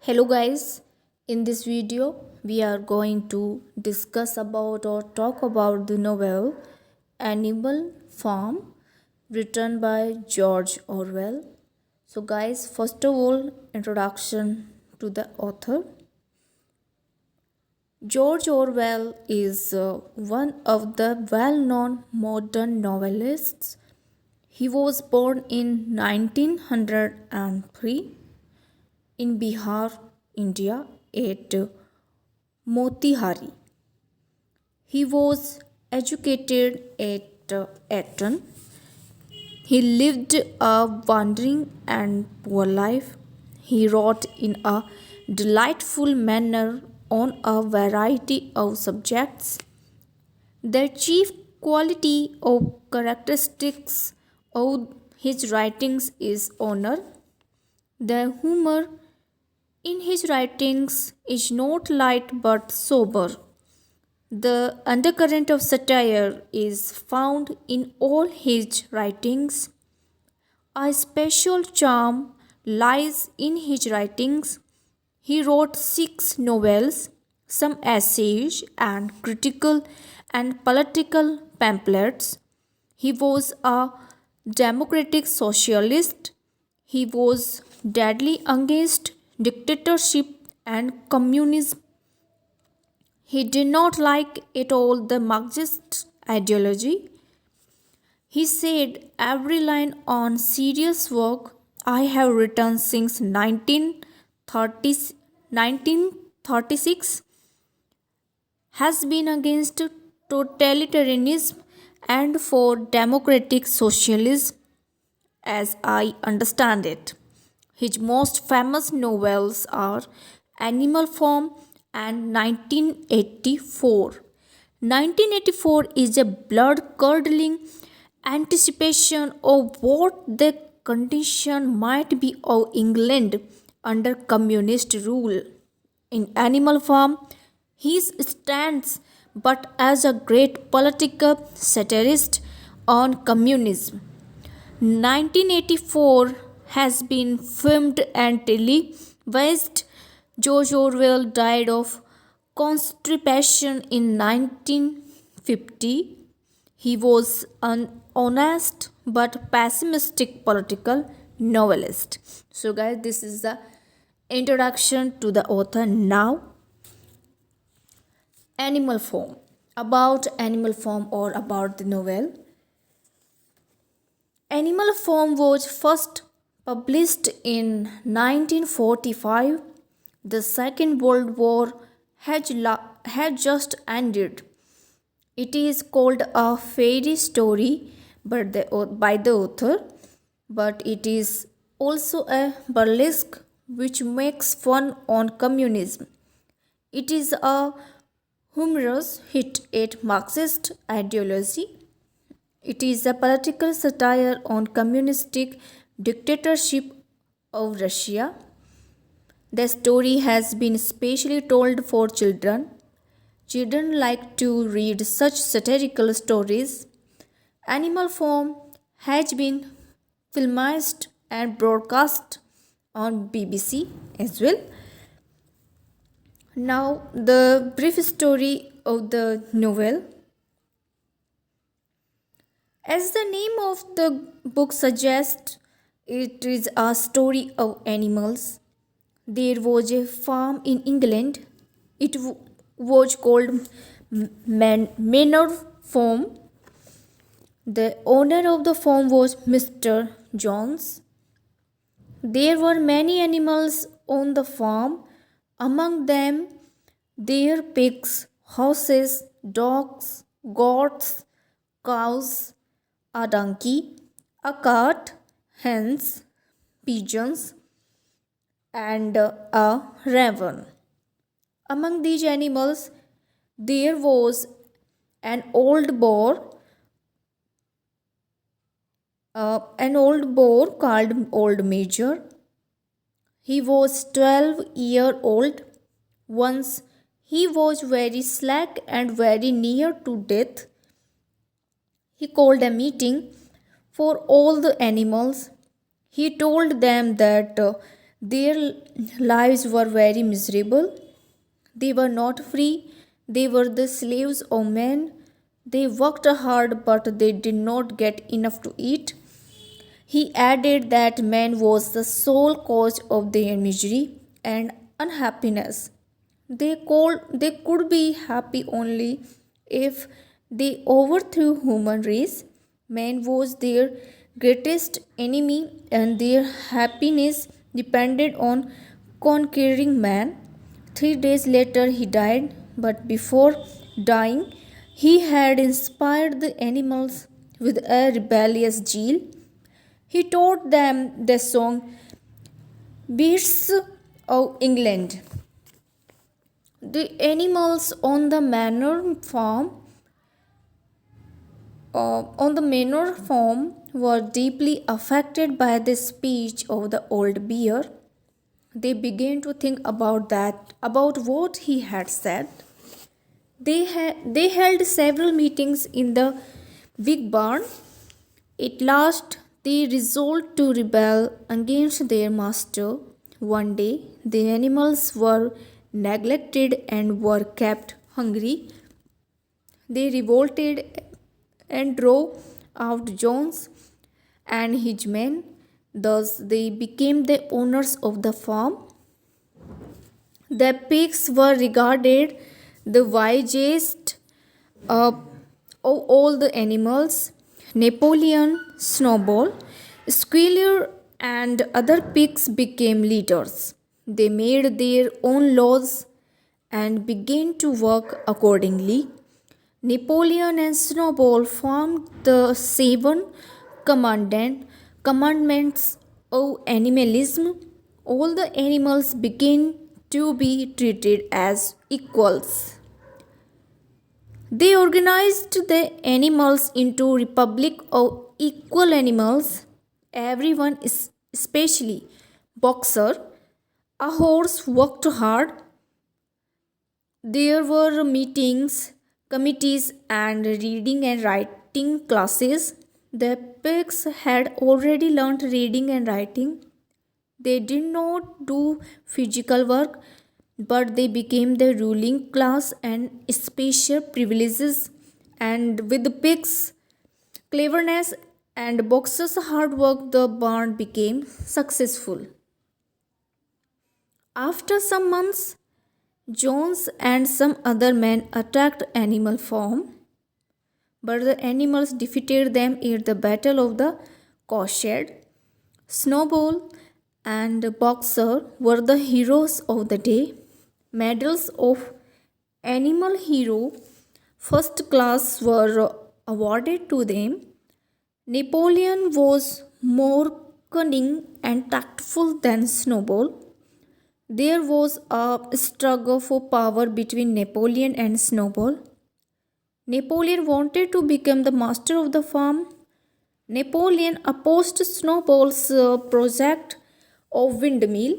Hello guys, in this video we are going to discuss about or talk about the novel Animal Farm written by George Orwell. So guys, first of all, introduction to the author. George Orwell is one of the well-known modern novelists. He was born in 1903 in Bihar, India, at Motihari. He was educated at Eton. He lived a wandering and poor life. He wrote in a delightful manner on a variety of subjects. The chief quality or characteristics of his writings is honor. The humor in his writings is not light but sober. The undercurrent of satire is found in all his writings. A special charm lies in his writings. He wrote six novels, some essays, and critical and political pamphlets. He was a democratic socialist. He was deadly against dictatorship and communism. He did not like at all the Marxist ideology. He said every line on serious work I have written since 1936 has been against totalitarianism and for democratic socialism as I understand it. His most famous novels are Animal Farm and 1984. 1984 is a blood curdling anticipation of what the condition might be of England under communist rule. In Animal Farm, he stands but as a great political satirist on communism. 1984 has been filmed and televised. George Orwell died of constipation in 1950. He was an honest but pessimistic political novelist. So, guys, this is the introduction to the author. Now, Animal Farm. About Animal Farm or about the novel. Animal Farm was first published in 1945. The Second World War had just ended. It is called a fairy story by the author, but it is also a burlesque which makes fun on communism. It is a humorous hit at Marxist ideology. It is a political satire on communistic dictatorship of Russia. The story has been specially told for children. Children like to read such satirical stories. Animal Farm has been filmed and broadcast on BBC as well. Now, the brief story of the novel. As the name of the book suggests, it is a story of animals. There was a farm in England. It was called Manor Farm. The owner of the farm was Mr. Jones. There were many animals on the farm. Among them, there pigs, horses, dogs, goats, cows, a donkey, a cat, hens, pigeons, and a raven. Among these animals, there was an old boar called Old Major. He was 12-year old. Once he was very slack and very near to death. He called a meeting for all the animals. He told them that Their lives were very miserable. They were not free, they were the slaves of men. They worked hard, but they did not get enough to eat. He added that man was the sole cause of their misery and unhappiness. They could be happy only if they overthrew human race. Man was their greatest enemy and their happiness depended on conquering man. 3 days later he died, but before dying, he had inspired the animals with a rebellious zeal. He taught them the song Beasts of England. The animals on the manor farm were deeply affected by the speech of the old bear. They began to think about what he had said. They held several meetings in the big barn. At last, they resolved to rebel against their master. One day, the animals were neglected and were kept hungry. They revolted and drove out Jones and his men. Thus, they became the owners of the farm. The pigs were regarded the wisest uh, of all the animals. Napoleon, Snowball, Squealer, and other pigs became leaders. They made their own laws and began to work accordingly. Napoleon and Snowball formed the seven commandments of animalism. All the animals began to be treated as equals. They organized the animals into republic of equal animals. Everyone, especially Boxer, a horse, worked hard. There were meetings, committees, and reading and writing classes. The pigs had already learned reading and writing. They did not do physical work, but they became the ruling class and special privileges. And with the pigs' cleverness and Boxer's hard work, the barn became successful. After some months, Jones and some other men attacked Animal Farm, but the animals defeated them at the Battle of the Cowshed. Snowball and Boxer were the heroes of the day. Medals of Animal Hero First Class were awarded to them. Napoleon was more cunning and tactful than Snowball. There was a struggle for power between Napoleon and Snowball. Napoleon wanted to become the master of the farm. Napoleon opposed Snowball's project of windmill.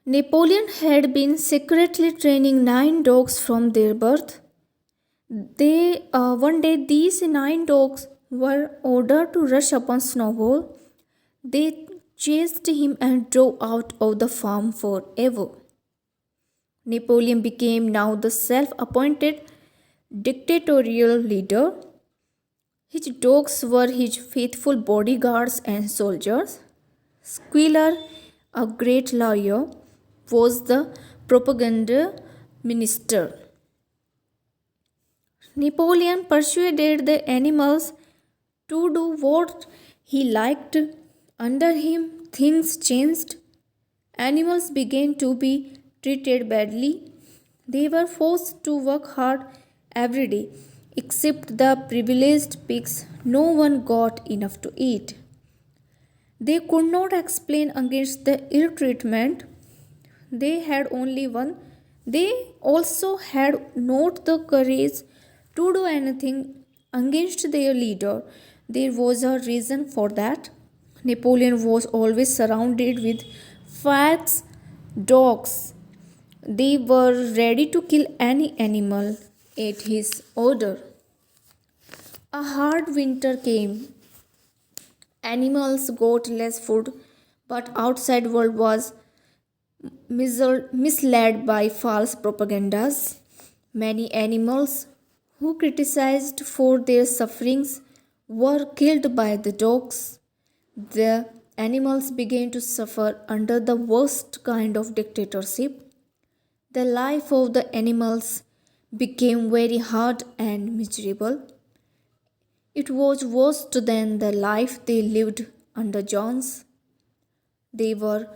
Napoleon had been secretly training 9 dogs from their birth. One day these 9 dogs were ordered to rush upon Snowball. They chased him and drove out of the farm forever. Napoleon became now the self appointed dictatorial leader. His dogs were his faithful bodyguards and soldiers. Squealer, a great lawyer, was the propaganda minister. Napoleon persuaded the animals to do what he liked. Under him, things changed. Animals began to be treated badly. They were forced to work hard every day. Except the privileged pigs, no one got enough to eat. They could not explain against the ill treatment. They had only one. They also had not the courage to do anything against their leader. There was a reason for that. Napoleon was always surrounded with fat dogs. They were ready to kill any animal at his order. A hard winter came. Animals got less food, but outside world was misled by false propagandas. Many animals who criticized for their sufferings were killed by the dogs. The animals began to suffer under the worst kind of dictatorship. The life of the animals became very hard and miserable. It was worse than the life they lived under John's. They were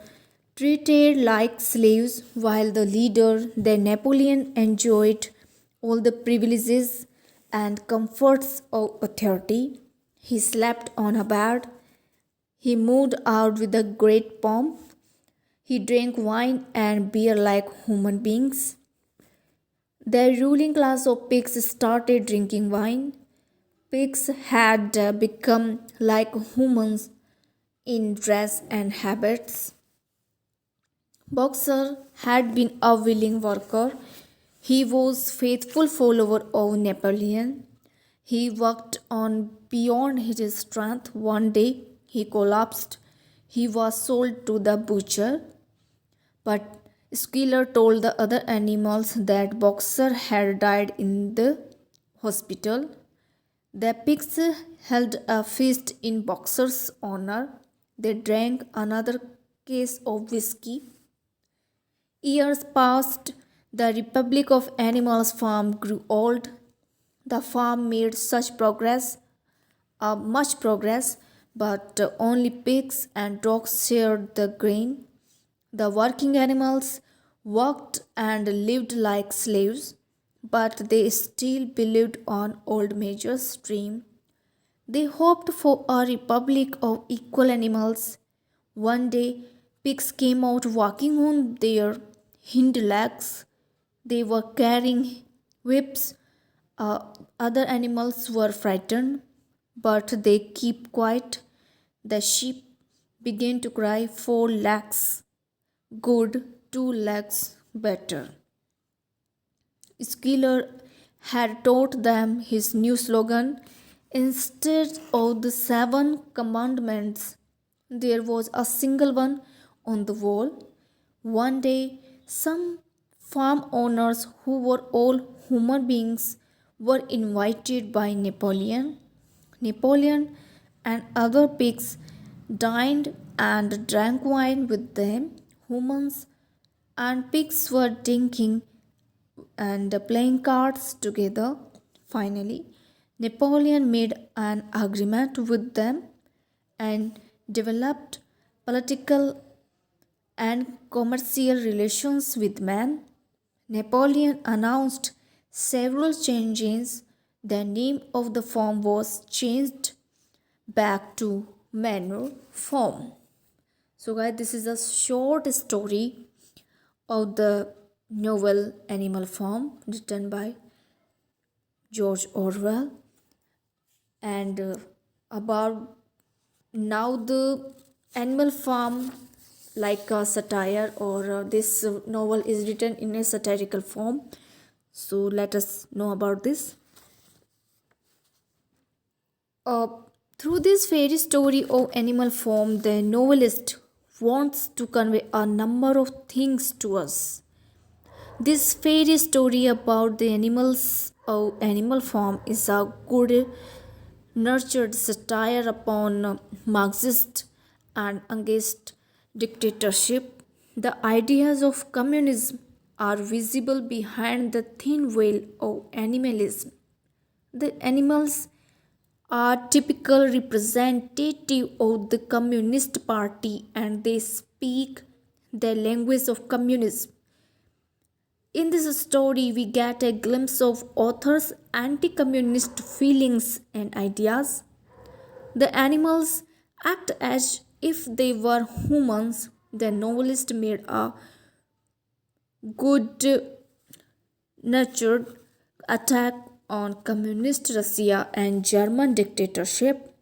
treated like slaves while the leader, the Napoleon, enjoyed all the privileges and comforts of authority. He slept on a bed. He moved out with a great pomp. He drank wine and beer like human beings. The ruling class of pigs started drinking wine. Pigs had become like humans in dress and habits. Boxer had been a willing worker. He was faithful follower of Napoleon. He worked on beyond his strength. One day he collapsed. He was sold to the butcher. But Squealer told the other animals that Boxer had died in the hospital. The pigs held a feast in Boxer's honor. They drank another case of whiskey. Years passed. The Republic of Animals farm grew old. The farm made much progress, but only pigs and dogs shared the grain. The working animals worked and lived like slaves, but they still believed on old Major's dream. They hoped for a republic of equal animals. One day, pigs came out walking on their hind legs. They were carrying whips. Other animals were frightened, but they kept quiet. The sheep began to cry, "Four legs good, two legs better." Skeeler had taught them his new slogan. Instead of the seven commandments, there was a single one on the wall. One day, some farm owners who were all human beings were invited by Napoleon. Napoleon and other pigs dined and drank wine with them. Humans and pigs were drinking and playing cards together. Finally, Napoleon made an agreement with them and developed political and commercial relations with man. Napoleon announced several changes. The name of the farm was changed back to Manor Farm. So, guys, this is a short story of the novel Animal Farm written by George Orwell, and about now the Animal Farm like a satire, or this novel is written in a satirical form. So let us know about this. uh, Through this fairy story of Animal Farm, the novelist wants to convey a number of things to us. This fairy story about the animals of Animal Farm is a good nurtured satire upon Marxist and Angst dictatorship. The ideas of communism are visible behind the thin veil of animalism. The animals are typical representative of the Communist Party, and they speak the language of communism. In this story, we get a glimpse of author's anti communist feelings and ideas. The animals act as if they were humans. The novelist made a good nurtured attack on communist Russia and German dictatorship.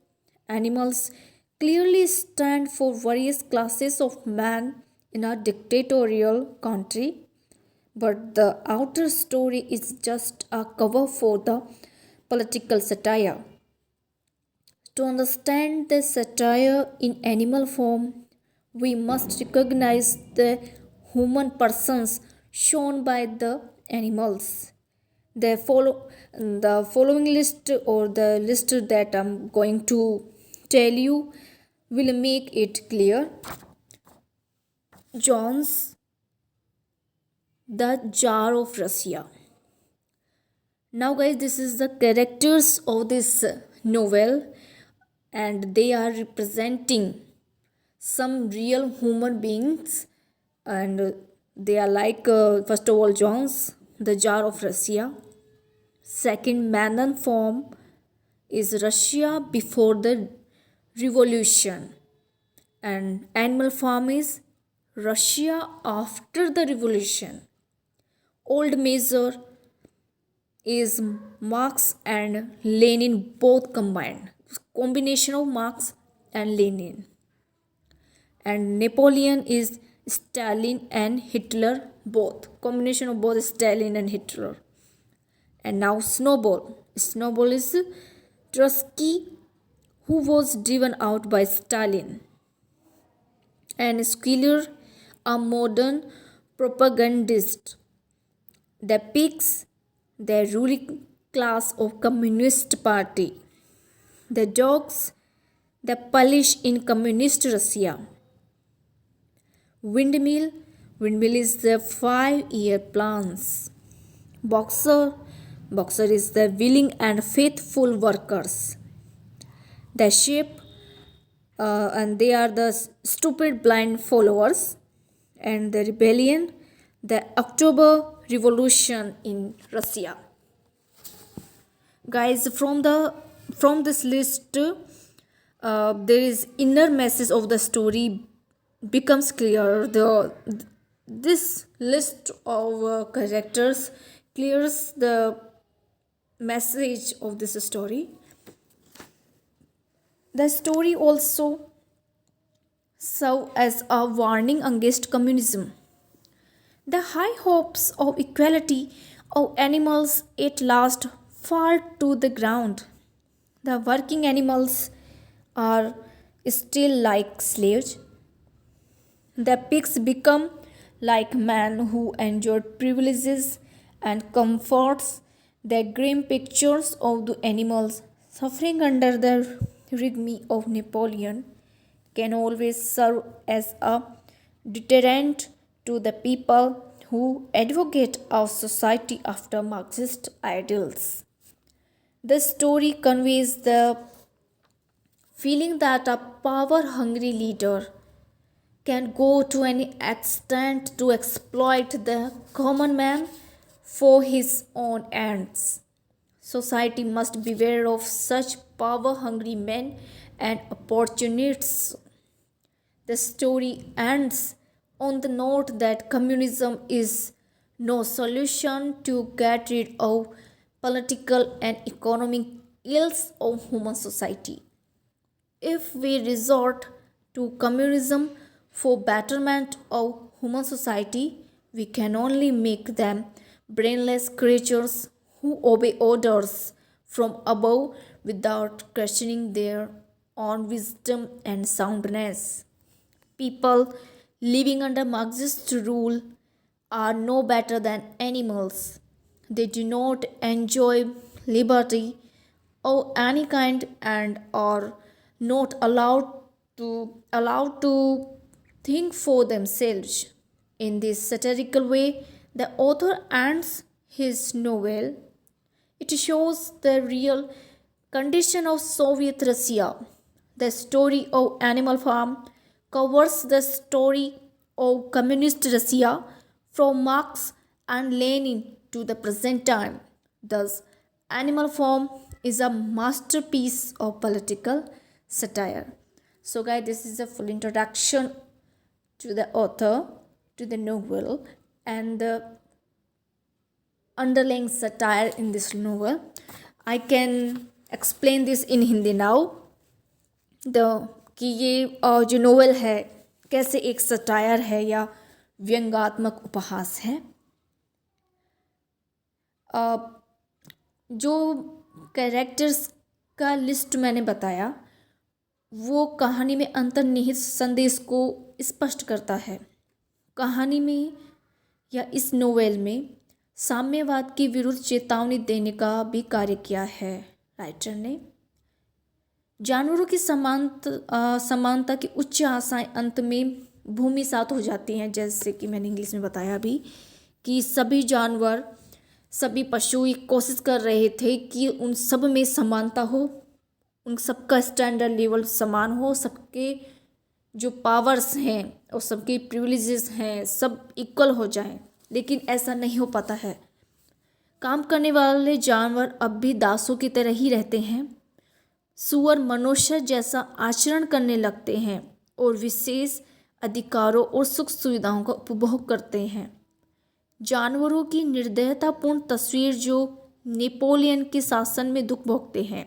Animals clearly stand for various classes of man in a dictatorial country, but the outer story is just a cover for the political satire. To understand the satire in animal form, we must recognize the human persons shown by the animals. The following list, or the list that I'm going to tell you, will make it clear. Jones, the Jar of Russia. Now, guys, this is the characters of this novel, and they are representing some real human beings, and they are like, first of all, Jones, the Jar of Russia. Second, Manon form is Russia before the revolution, and animal farm is Russia after the revolution. Old measure is Marx and Lenin both combined, combination of Marx and Lenin. And Napoleon is Stalin and Hitler both, combination of both Stalin and Hitler. And now Snowball is Trotsky, who was driven out by Stalin. And Schiller, a modern propagandist, depicts the ruling class of Communist Party. The dogs, the Polish in Communist Russia. Windmill is the 5-year plans. Boxer is the willing and faithful workers. The sheep, and they are the stupid blind followers. And the rebellion, the October Revolution in Russia. Guys, from this list, there is inner message of the story becomes clear. This list of characters clears the message of this story. The story also serve as a warning against communism. The high hopes of equality of animals at last fall to the ground. The working animals are still like slaves. The pigs become like men who enjoyed privileges and comforts. The grim pictures of the animals suffering under the regime of Napoleon can always serve as a deterrent to the people who advocate our society after Marxist ideals. The story conveys the feeling that a power hungry leader can go to any extent to exploit the common man for his own ends. Society must beware of such power hungry men and opportunists. The story ends on the note that communism is no solution to get rid of political and economic ills of human society. If we resort to communism for betterment of human society, we can only make them brainless creatures who obey orders from above without questioning their own wisdom and soundness. People living under Marxist rule are no better than animals. They do not enjoy liberty of any kind and are not allowed to think for themselves. In this satirical way, the author ends his novel. It shows the real condition of Soviet Russia. The story of Animal Farm covers the story of communist Russia from Marx and Lenin to the present time. Thus, Animal Farm is a masterpiece of political satire. So, guys, this is a full introduction to the author, to the novel, and the underlying satire in this novel. I can explain this in Hindi now. कि ये जो novel है कैसे एक satire है या व्यंग्यात्मक उपहास है. जो कैरेक्टर्स का लिस्ट मैंने बताया वो कहानी में अंतर्निहित संदेश को स्पष्ट करता है। कहानी में या इस नोवेल में साम्यवाद के विरुद्ध चेतावनी देने का भी कार्य किया है राइटर ने। जानवरों की समानता की उच्च आशाएं अंत में भूमिसात हो जाती हैं, जैसे कि मैंने इंग्लिश में बताया अभी कि सभी जानवर, सभी पशु ये कोशिश कर रहे थे कि उन सब में समानता हो, उन सबका स्टैंडर्ड लेवल समान हो, सबके जो पावर्स हैं और सबके प्रिविलेजेस हैं सब इक्वल हो जाएं, लेकिन ऐसा नहीं हो पाता है। काम करने वाले जानवर अब भी दासों की तरह ही रहते हैं। सुअर मनुष्य जैसा आचरण करने लगते हैं और विशेष अधिकारों और सुख सुविधाओं का उपभोग करते हैं। जानवरों की निर्दयतापूर्ण तस्वीर जो नेपोलियन के शासन में दुख भोगते हैं।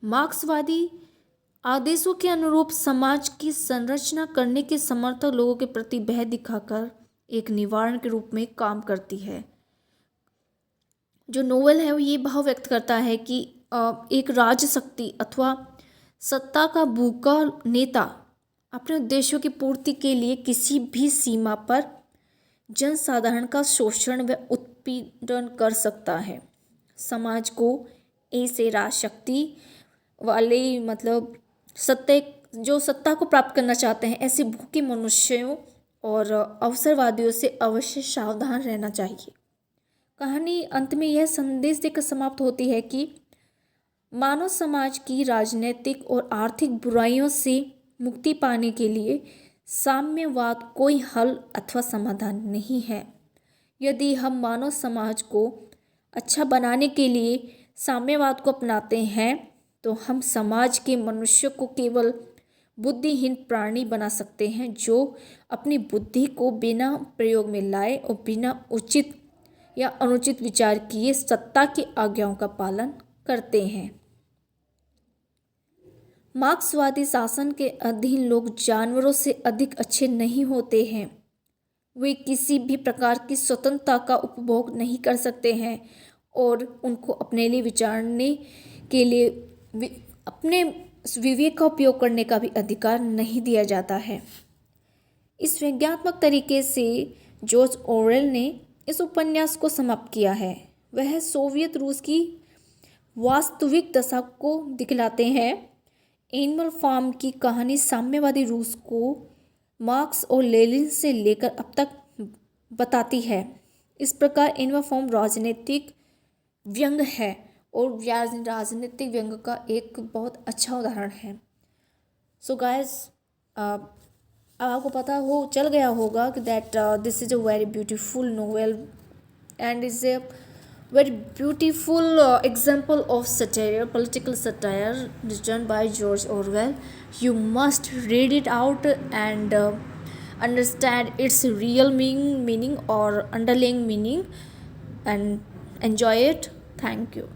मार्क्सवादी आदेशों के अनुरूप समाज की संरचना करने के समर्थक लोगों के प्रति भय दिखाकर एक निवारण के रूप में काम करती है। जो नोवेल है वो ये भाव व्यक्त करता है कि एक राजशक्ति अथवा सत्ता का भूखा नेता अपने उद्देश्यों की पूर्ति के लिए किसी भी सीमा पर जनसाधारण का शोषण व उत्पीड़न कर सकता है। समाज को ऐसे राजशक्ति वाले सत्ता को प्राप्त करना चाहते हैं, ऐसे भूखे मनुष्यों और अवसरवादियों से अवश्य सावधान रहना चाहिए। कहानी अंत में यह संदेश देकर समाप्त होती है कि मानव समाज की राजनीतिक और आर्थिक बुराइयों से मुक्ति पाने के लिए साम्यवाद कोई हल अथवा समाधान नहीं है। यदि हम मानव समाज को अच्छा बनाने के लिए साम्यवाद को अपनाते हैं तो हम समाज के मनुष्य को केवल बुद्धिहीन प्राणी बना सकते हैं, जो अपनी बुद्धि को बिना प्रयोग में लाए और बिना उचित या अनुचित विचार किए सत्ता की आज्ञाओं का पालन करते हैं। मार्क्सवादी शासन के अधीन लोग जानवरों से अधिक अच्छे नहीं होते हैं। वे किसी भी प्रकार की स्वतंत्रता का उपभोग नहीं कर सकते हैं और उनको अपने लिए विचारने के लिए अपने विवेक का उपयोग करने का भी अधिकार नहीं दिया जाता है। इस व्यंग्यात्मक तरीके से जॉर्ज ऑरवेल ने इस उपन्यास को समाप्त किया है। वह सोवियत रूस की वास्तविक दशा को दिखलाते हैं। एनिमल फार्म की कहानी साम्यवादी रूस को मार्क्स और लेनिन से लेकर अब तक बताती है। इस प्रकार एनिमल फार्म राजनीतिक व्यंग है और राजनीतिक व्यंग का एक बहुत अच्छा उदाहरण है। सो गाइस, आपको पता हो चल गया होगा कि that this is a very beautiful novel and is a very beautiful example of satire, political satire written by George Orwell. You must read it out and understand its real meaning or underlying meaning and enjoy it. Thank you.